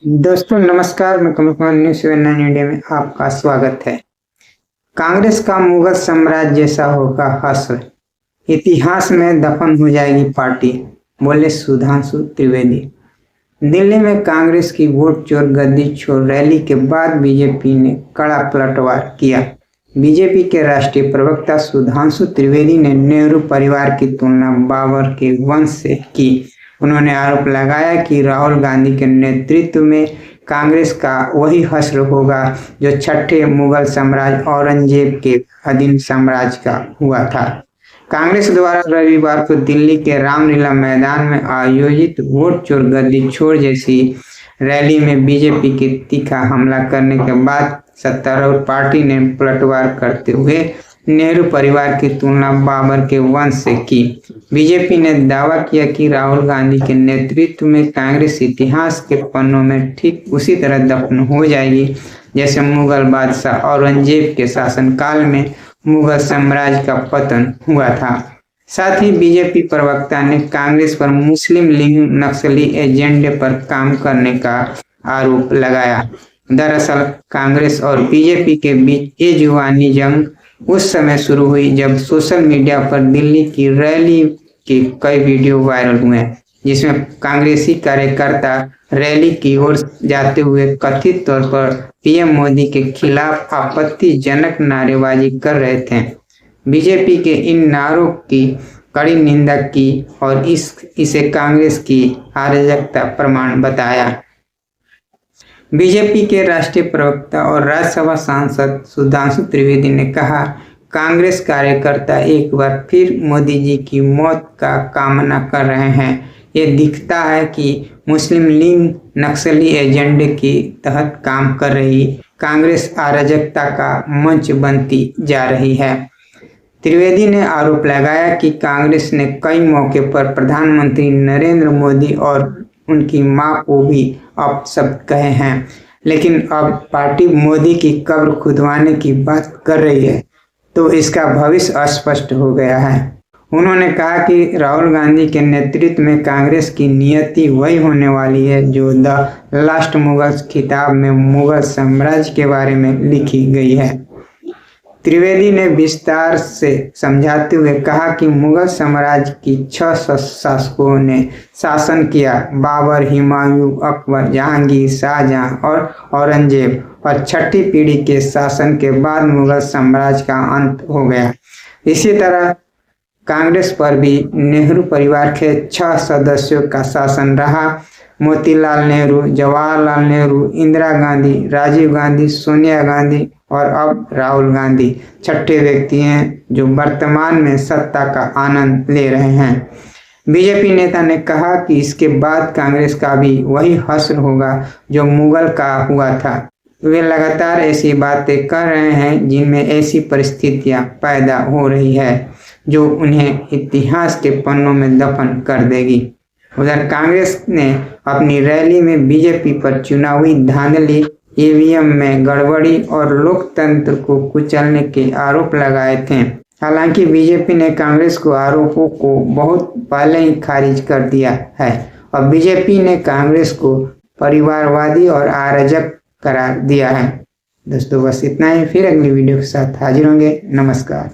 दोस्तों नमस्कार, मैं कमल कुमार न्यूज़ 7 इंडिया में आपका स्वागत है। कांग्रेस का मुगल साम्राज्य जैसा होगा हश्र, इतिहास में दफन हो जाएगी पार्टी, बोले सुधांशु त्रिवेदी। दिल्ली में कांग्रेस की वोट चोर गद्दी छोड़ रैली के बाद बीजेपी ने कड़ा पलटवार किया। बीजेपी के राष्ट्रीय प्रवक्ता सुधांशु त्रिवेदी ने नेहरू परिवार की तुलना बाबर के वंश से की। उन्होंने आरोप लगाया कि राहुल गांधी के नेतृत्व में कांग्रेस का वही हश्र होगा जो छठे मुगल साम्राज्य औरंगजेब के अधीन साम्राज्य का हुआ था। कांग्रेस द्वारा रविवार को दिल्ली के रामलीला मैदान में आयोजित वोट चोर गद्दी छोड़ जैसी रैली में बीजेपी के तीखा हमला करने के बाद सत्तारूढ़ पार्टी ने पलटवार करते हुए नेहरू परिवार की तुलना बाबर के वंश से की। बीजेपी ने दावा किया कि राहुल गांधी के नेतृत्व में कांग्रेस इतिहास के पन्नों में ठीक उसी तरह दफन हो जाएगी जैसे मुगल बादशाह औरंगजेब के शासनकाल में मुगल साम्राज्य का पतन हुआ था। साथ ही बीजेपी प्रवक्ता ने कांग्रेस पर मुस्लिम लीग नक्सली एजेंडे पर काम करने का आरोप लगाया। दरअसल कांग्रेस और बीजेपी के बीच ये जुबानी जंग उस समय शुरू हुई जब सोशल मीडिया पर दिल्ली की रैली के कई वीडियो वायरल हुए, जिसमें कांग्रेसी कार्यकर्ता रैली की ओर जाते हुए कथित तौर पर पीएम मोदी के खिलाफ आपत्तिजनक नारेबाजी कर रहे थे। बीजेपी के इन नारों की कड़ी निंदा की और इसे कांग्रेस की अराजकता प्रमाण बताया। बीजेपी के राष्ट्रीय प्रवक्ता और राज्यसभा सांसद सुधांशु त्रिवेदी ने कहा, कांग्रेस कार्यकर्ता एक बार फिर मोदी जी की मौत का कामना कर रहे हैं। ये दिखता है कि मुस्लिम लीग नक्सली एजेंडे के तहत काम कर रही कांग्रेस अराजकता का मंच बनती जा रही है। त्रिवेदी ने आरोप लगाया कि कांग्रेस ने कई मौके पर प्रधानमंत्री नरेंद्र मोदी और उनकी मां को भी अपशब्द कहे हैं, लेकिन अब पार्टी मोदी की कब्र खुदवाने की बात कर रही है तो इसका भविष्य अस्पष्ट हो गया है। उन्होंने कहा कि राहुल गांधी के नेतृत्व में कांग्रेस की नियति वही होने वाली है जो द लास्ट मुगल किताब में मुगल साम्राज्य के बारे में लिखी गई है। त्रिवेदी ने विस्तार से समझाते हुए कहा कि मुगल साम्राज्य की 6 शासकों ने शासन किया, बाबर, हुमायूं, अकबर, जहांगीर, शाहजहां और औरंगजेब, और छठी पीढ़ी के शासन के बाद मुगल साम्राज्य का अंत हो गया। इसी तरह कांग्रेस पर भी नेहरू परिवार के 6 सदस्यों का शासन रहा। मोतीलाल नेहरू, जवाहरलाल नेहरू, इंदिरा गांधी, राजीव गांधी, सोनिया गांधी और अब राहुल गांधी छठे व्यक्ति हैं जो वर्तमान में सत्ता का आनंद ले रहे हैं। बीजेपी नेता ने कहा कि इसके बाद कांग्रेस का भी वही हश्र होगा जो मुगल का हुआ था। वे लगातार ऐसी बातें कर रहे हैं जिनमें ऐसी परिस्थितियां पैदा हो रही है जो उन्हें इतिहास के पन्नों में दफन कर देगी। उधर कांग्रेस ने अपनी रैली में बीजेपी पर चुनावी धांधली, ईवीएम में गड़बड़ी और लोकतंत्र को कुचलने के आरोप लगाए थे। हालांकि बीजेपी ने कांग्रेस को आरोपों को बहुत पहले ही खारिज कर दिया है और बीजेपी ने कांग्रेस को परिवारवादी और अराजक करार दिया है। दोस्तों बस इतना ही, फिर अगली वीडियो के साथ हाजिर होंगे। नमस्कार।